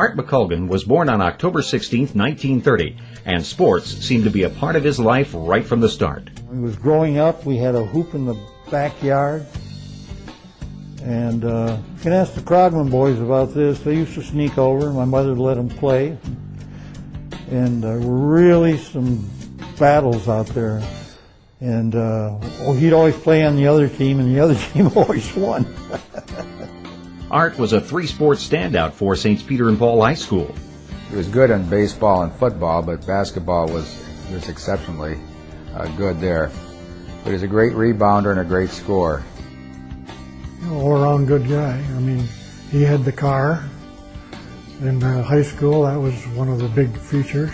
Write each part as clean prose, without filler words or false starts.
Art Mccolgan was born on October 16, 1930, and sports seemed to be a part of his life right from the start. When he was growing up, we had a hoop in the backyard. And you can ask the Krogman boys about this. They used to sneak over. My mother let them play. And really some battles out there. And he'd always play on the other team, and the other team always won. Art was a three-sport standout for St. Peter and Paul High School. He was good in baseball and football, but basketball was exceptionally good there. But he's a great rebounder and a great scorer. All-around good guy. I mean, he had the car. In high school, that was one of the big features.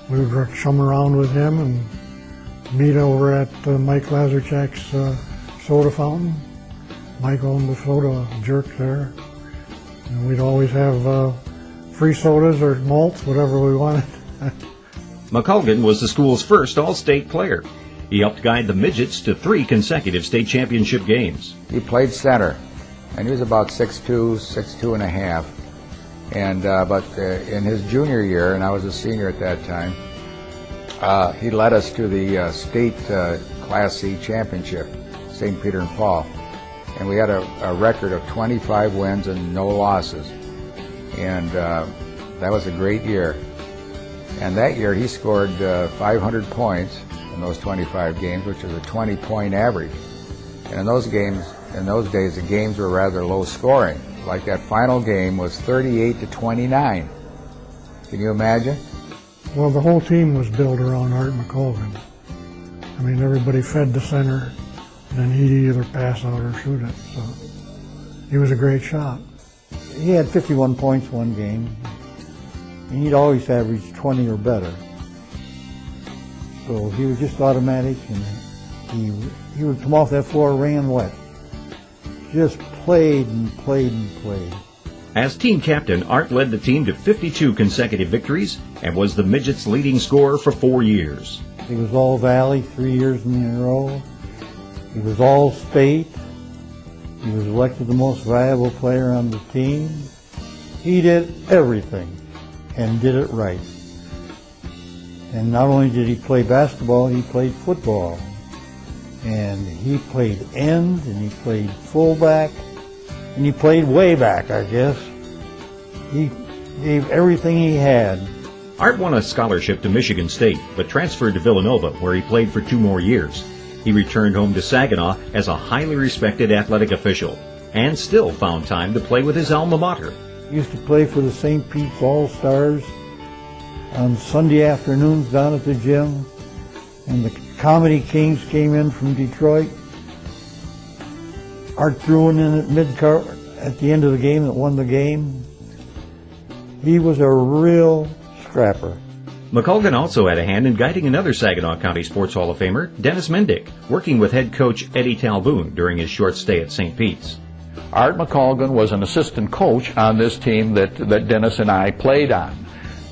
We would chum around with him and meet over at Mike Lazarchak's soda fountain. Mike owned the soda jerk there. And we'd always have free sodas or malts, whatever we wanted. Mccolgan was the school's first all-state player. He helped guide the Midgets to 3 consecutive state championship games. He played center, and he was about 6'2", 6'2 and a half. And but in his junior year, and I was a senior at that time, he led us to the state Class C championship, St. Peter and Paul. And we had a record of 25 wins and no losses. And that was a great year. And that year he scored 500 points in those 25 games, which is a 20-point average. And in those days, the games were rather low scoring. Like that final game was 38-29. Can you imagine? Well, the whole team was built around Art Mccolgan. I mean, everybody fed the center, and then he'd either pass out or shoot it. So he was a great shot. He had 51 points one game, and he'd always average 20 or better. So he was just automatic, and he would come off that floor ran wet. Just played and played and played. As team captain, Art led the team to 52 consecutive victories and was the Midgets' leading scorer for 4 years. He was All-Valley 3 years in a row. He was All-State. He was elected the most valuable player on the team. He did everything and did it right. And not only did he play basketball, he played football. And he played end, and he played fullback, and he played way back, I guess. He gave everything he had. Art won a scholarship to Michigan State, but transferred to Villanova, where he played for 2 more years. He returned home to Saginaw as a highly respected athletic official, and still found time to play with his alma mater. He used to play for the St. Pete's All-Stars on Sunday afternoons down at the gym, and the Comedy Kings came in from Detroit. Art threw one in at mid-cart at the end of the game that won the game. He was a real scrapper. Mccolgan also had a hand in guiding another Saginaw County Sports Hall of Famer, Dennis Mendick, working with head coach Eddie Talboon during his short stay at St. Pete's. Art Mccolgan was an assistant coach on this team that Dennis and I played on.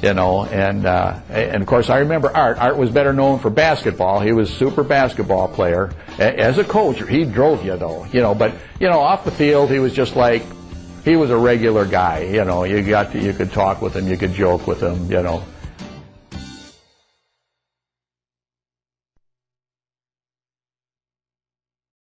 And of course I remember Art. Art was better known for basketball. He was a super basketball player. As a coach, he drove you though, but off the field he was just like, he was a regular guy, you could talk with him, you could joke with him,